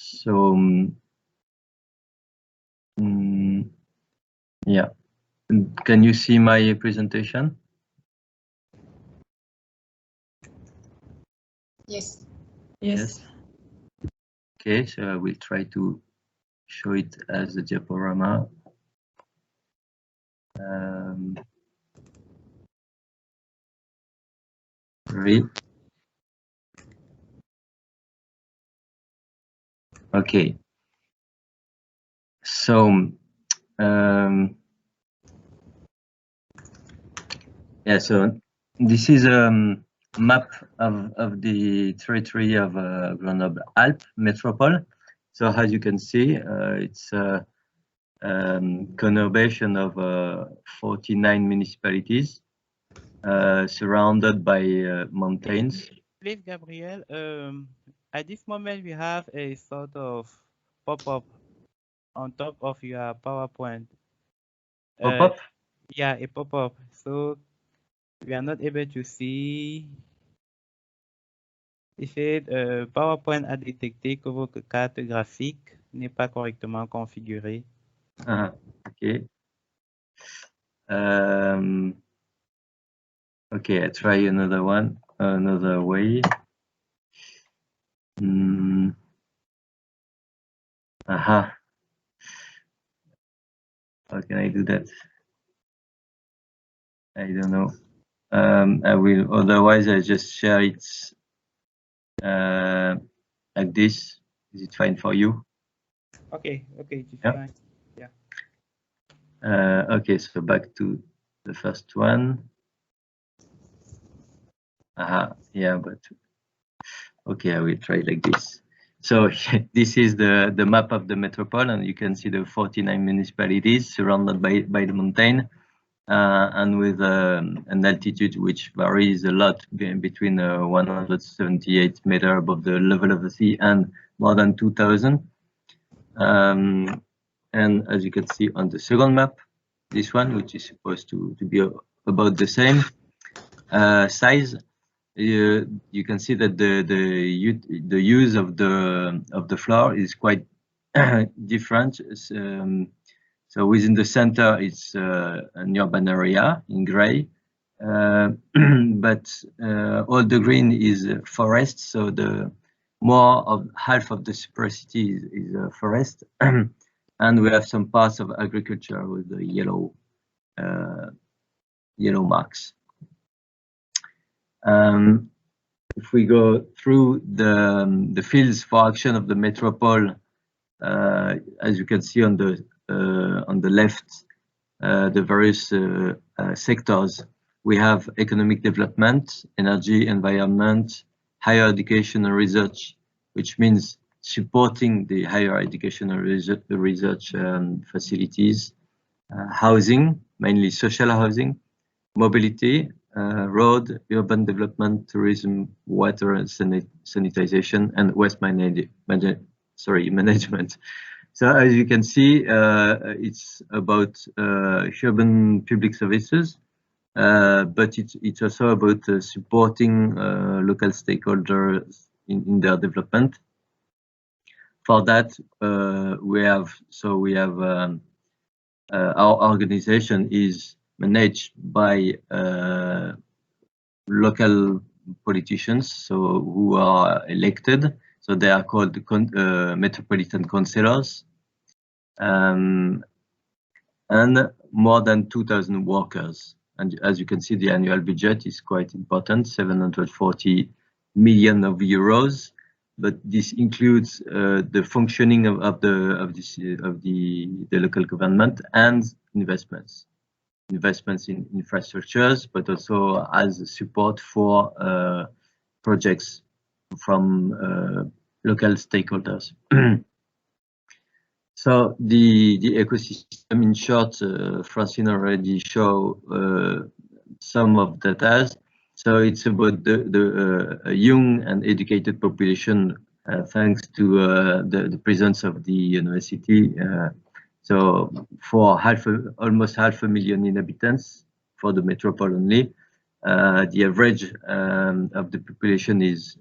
So yeah, can you see my presentation? Yes. Yes. Okay, so I will try to show it as a diaporama. Read. Okay. So yeah, so this is a map of the territory of Grenoble Alpes Metropole. So as you can see, it's a conurbation of 49 municipalities surrounded by mountains. Please, Gabriel, at this moment we have a sort of pop-up on top of your PowerPoint. Pop-up? Yeah, a pop-up. So we are not able to see. Il fait PowerPoint a détecté que votre carte graphique n'est pas correctement configurée. Okay. Okay, I try another one, another way. How can I do that? I don't know. I will, otherwise I just share it like this. Is it fine for you? Okay, it's Yeah. fine. Yeah. Okay, so back to the first one. Yeah, but okay, I will try like this. So this is the map of the metropole, and you can see the 49 municipalities surrounded by the mountain, and with an altitude which varies a lot between 178 meters above the level of the sea and more than 2,000. And as you can see on the second map, this one, which is supposed to be about the same size, you can see that the use of the floor is quite different. So within the center, it's an urban area in gray, but all the green is forest. So the more of half of the supercity is forest, and we have some parts of agriculture with the yellow marks. If we go through the fields for action of the metropole, as you can see on the left, the various sectors. We have economic development, energy, environment, higher education and research, which means supporting the higher education and research facilities, housing, mainly social housing, mobility, road, urban development, tourism, water and sanitization, and waste management. So as you can see, it's about urban public services, but it's also about supporting local stakeholders in their development. For that, we have our organization is managed by local politicians, so who are elected. So they are called metropolitan councillors, and more than 2,000 workers. And as you can see, the annual budget is quite important, 740 million euros. But this includes the functioning of the local government and investments in infrastructures, but also as support for projects from local stakeholders. So the ecosystem, in short, Francine already showed some of data. So it's about the young and educated population, thanks to the presence of the university. So for almost 500,000 inhabitants for the metropole only, the average of the population is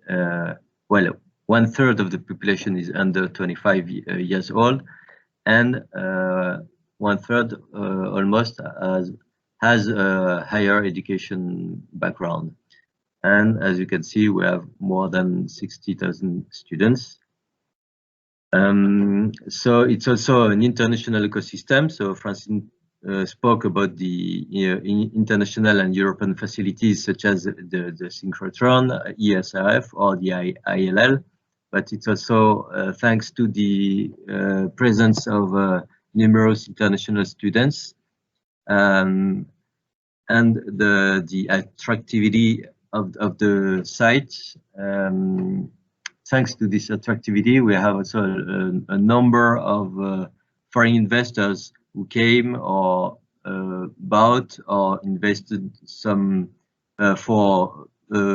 well 1/3 of the population is under 25 years old, and 1/3 almost has a higher education background. And as you can see, we have more than 60,000 students. So it's also an international ecosystem. So Francine spoke about the international and European facilities such as the synchrotron, ESRF, or the ILL. But it's also thanks to the presence of numerous international students and the attractivity of the site. Thanks to this attractivity, we have also a number of foreign investors who came or bought or invested some for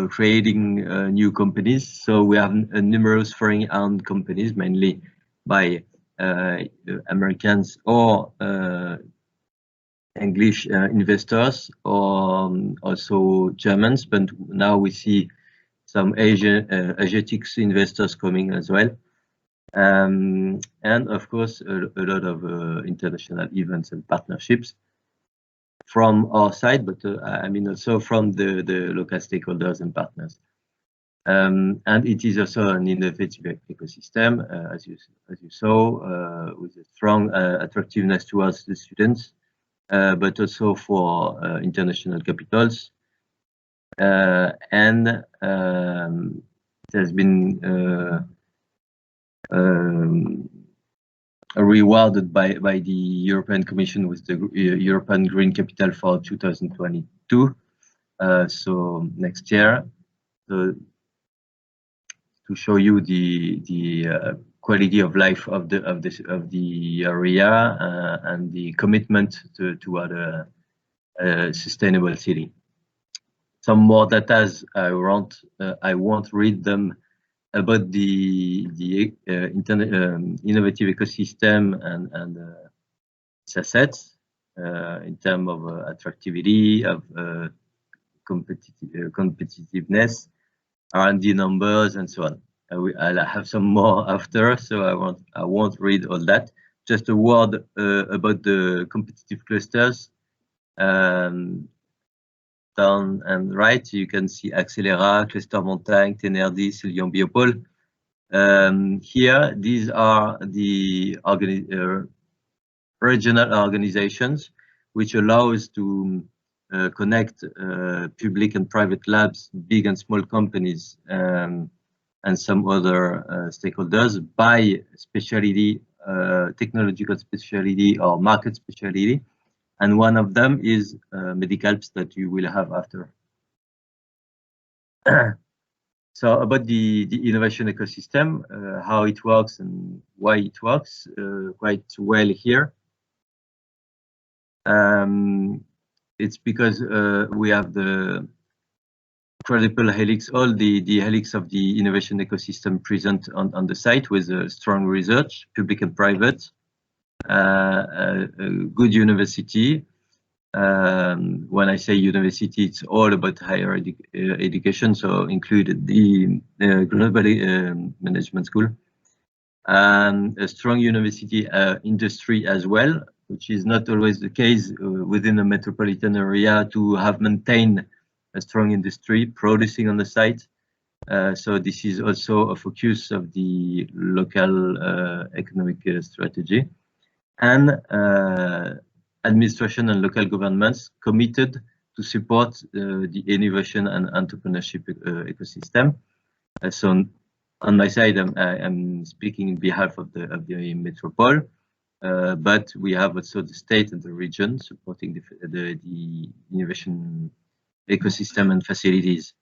creating new companies. So we have numerous foreign-owned companies, mainly by Americans or English investors, or also Germans, but now we see some Asiatic investors coming as well. And of course, a lot of international events and partnerships from our side, but I mean also from the local stakeholders and partners. And it is also an innovative ecosystem, as you saw, with a strong attractiveness towards the students, but also for international capitals. And it has been rewarded by the European Commission with the European Green Capital for 2022. So next year, to show you the quality of life of the area and the commitment toward a sustainable city. Some more data I won't read them about the innovative ecosystem and its assets in terms of attractivity, of competitiveness, R&D numbers, and so on. I'll have some more after, so I won't read all that. Just a word about the competitive clusters. Down and right, you can see Accelera, Cluster Montagne, Tenerdis, Lyon Biopole. Here, these are the regional organizations which allows to connect public and private labs, big and small companies, and some other stakeholders by specialty, technological specialty or market specialty. And one of them is Medicalps that you will have after. So about the innovation ecosystem, how it works and why it works quite well here. It's because we have the credible helix, all the helix of the innovation ecosystem present on the site with strong research, public and private, a good university. When I say university, it's all about higher education, so included the Grenoble Management School, and a strong university industry as well, which is not always the case within a metropolitan area to have maintained a strong industry producing on the site. So this is also a focus of the local economic strategy. And administration and local governments committed to support the innovation and entrepreneurship ecosystem. So on my side, I'm speaking on behalf of the metropole, but we have also the state and the region supporting the innovation ecosystem and facilities.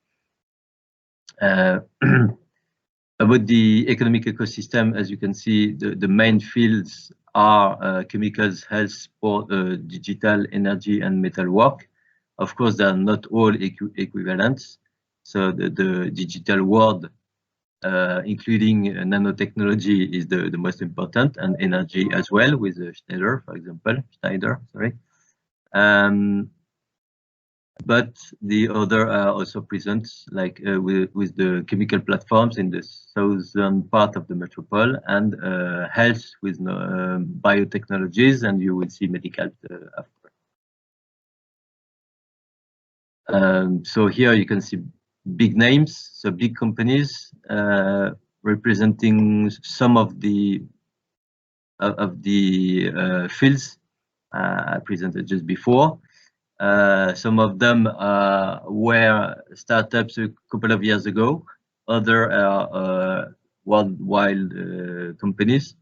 About the economic ecosystem, as you can see, the main fields are chemicals, health, sport, digital, energy, and metalwork. Of course, they are not all equivalent. So the digital world, including nanotechnology, is the most important, and energy as well, with Schneider, for example. but the other are also present, like with the chemical platforms in the southern part of the metropole, and health with biotechnologies, and you will see medical after. So here you can see big names, so big companies representing some of the fields I presented just before. Some of them were startups a couple of years ago. Other are worldwide companies.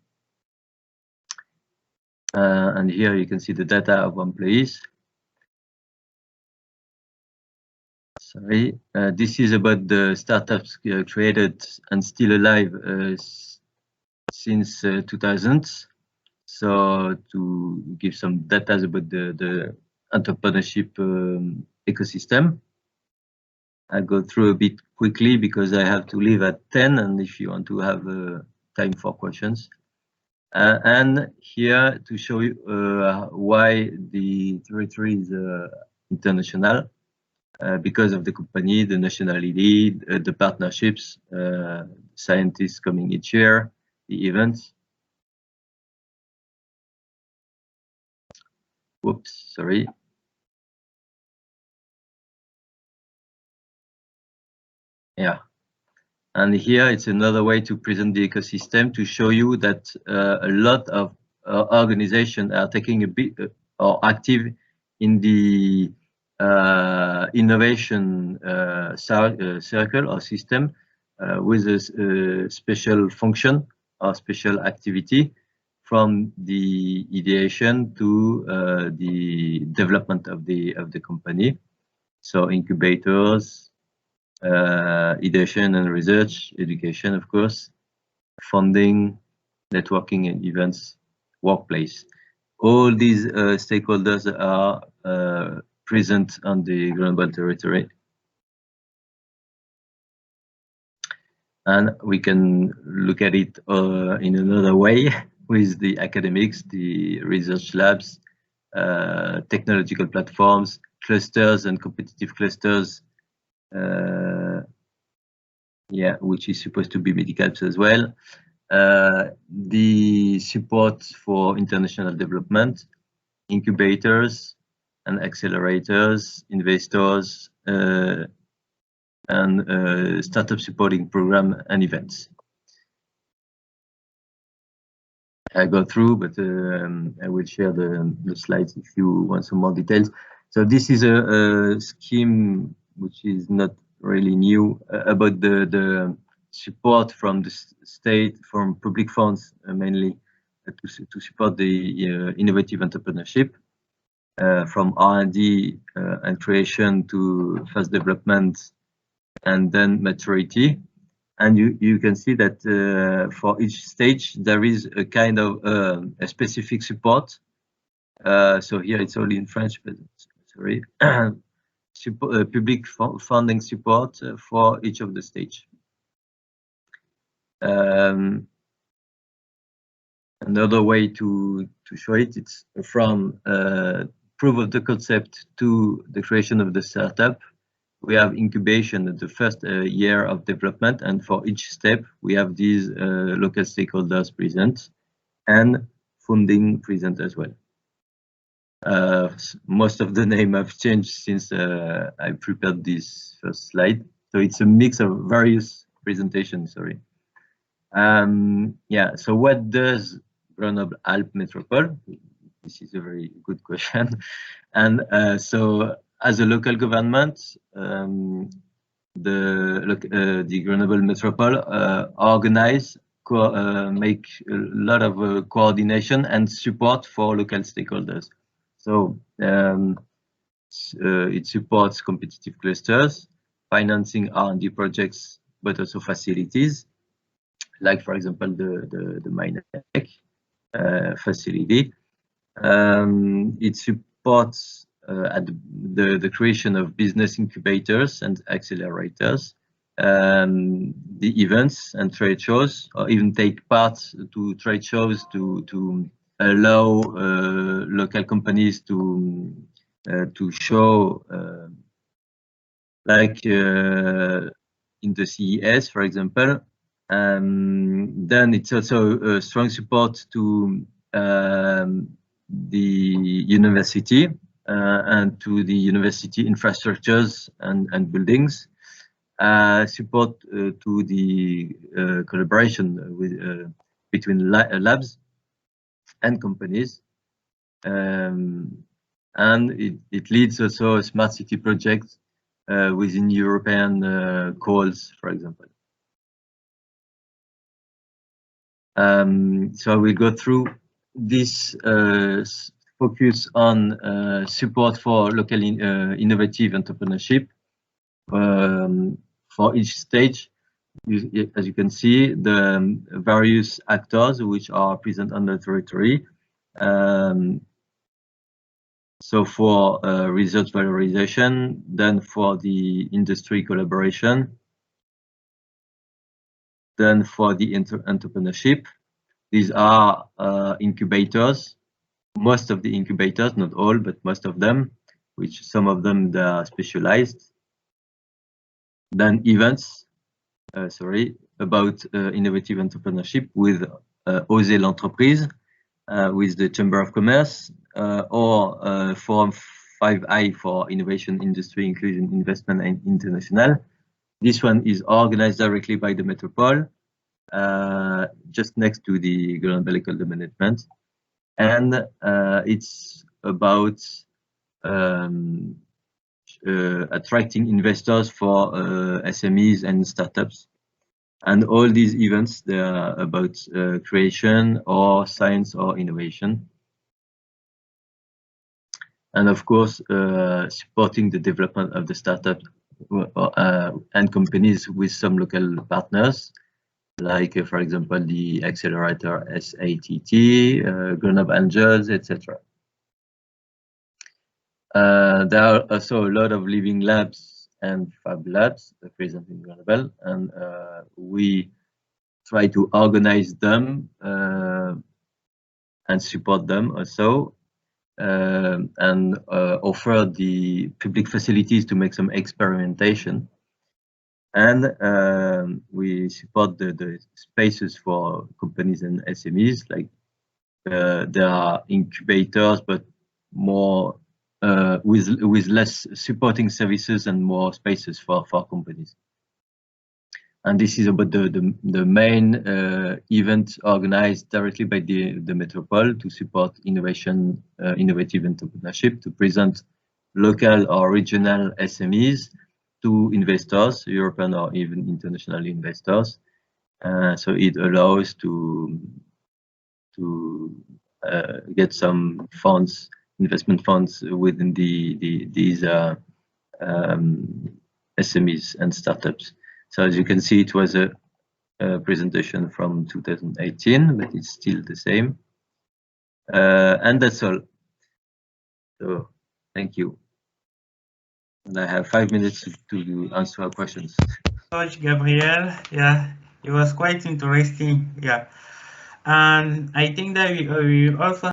And here you can see the data of employees. Sorry, this is about the startups created and still alive since 2000. So to give some data about the entrepreneurship ecosystem. I'll go through a bit quickly because I have to leave at 10, and if you want to have time for questions. And here to show you why the territory is international, because of the company, the nationality, the partnerships, scientists coming each year, the events. Whoops, sorry. Yeah. And here it's another way to present the ecosystem to show you that a lot of organizations are taking a bit or active in the innovation circle or system with a special function or special activity from the ideation to the development of the company. So incubators, ideation and research, education, of course, funding, networking and events, workplace. All these stakeholders are present on the Grenoble territory. And we can look at it in another way with the academics, the research labs, technological platforms, clusters and competitive clusters, yeah, which is supposed to be medicals as well. The support for international development, incubators and accelerators, investors, and startup supporting program and events. I go through, but I will share the slides if you want some more details. So this is a scheme which is not really new about the support from the state, from public funds mainly, to support the innovative entrepreneurship, from R&D and creation to first development and then maturity. And you can see that for each stage there is a kind of a specific support. So here it's only in French, but sorry. Public funding support for each of the stage. Another way to show it, it's from proof of the concept to the creation of the startup. We have incubation at the first year of development, and for each step we have these local stakeholders present and funding present as well. Most of the name have changed since I prepared this first slide, so it's a mix of various presentations. Sorry. Yeah. So what does Grenoble Alpes Metropole? This is a very good question. And so, as a local government, the Grenoble Metropole organize, make a lot of coordination and support for local stakeholders. So it supports competitive clusters, financing R&D projects, but also facilities, like for example the MindTech facility. It supports the creation of business incubators and accelerators, the events and trade shows, or even take part to trade shows to allow local companies to to show, like in the CES, for example. Then it's also a strong support to the university and to the university infrastructures and buildings. Support to the collaboration with between labs and companies. And it leads also a smart city project within European calls, for example. So I will go through this focus on support for local innovative entrepreneurship for each stage. As you can see, the various actors which are present on the territory. So for research valorization, then for the industry collaboration, then for the entrepreneurship. These are incubators, most of the incubators, not all, but most of them, which some of them they are specialized. Then events, about innovative entrepreneurship with Oser l'entreprise, with the Chamber of Commerce, or Forum 5I for Innovation, Industry, Inclusion, Investment and International. This one is organized directly by the Metropole, just next to the Grenoble Ecole de Management. And it's about attracting investors for SMEs and startups. And all these events, they are about creation or science or innovation. And of course, supporting the development of the startup and companies with some local partners, like, for example, the accelerator SATT, Grenoble Angels, etc. There are also a lot of living labs and fab labs present in Grenoble, and we try to organize them and support them also, and offer the public facilities to make some experimentation. And we support the spaces for companies and SMEs, like there are incubators, but more with less supporting services and more spaces for companies. And this is about the main event organized directly by the Metropole to support innovation, innovative entrepreneurship, to present local or regional SMEs to investors, European or even international investors. So it allows to get some funds, investment funds within these SMEs and startups. So as you can see, it was a presentation from 2018, but it's still the same. And that's all. So thank you. And I have 5 minutes to answer our questions. Much, Gabriel. Yeah, it was quite interesting. Yeah, and I think that we also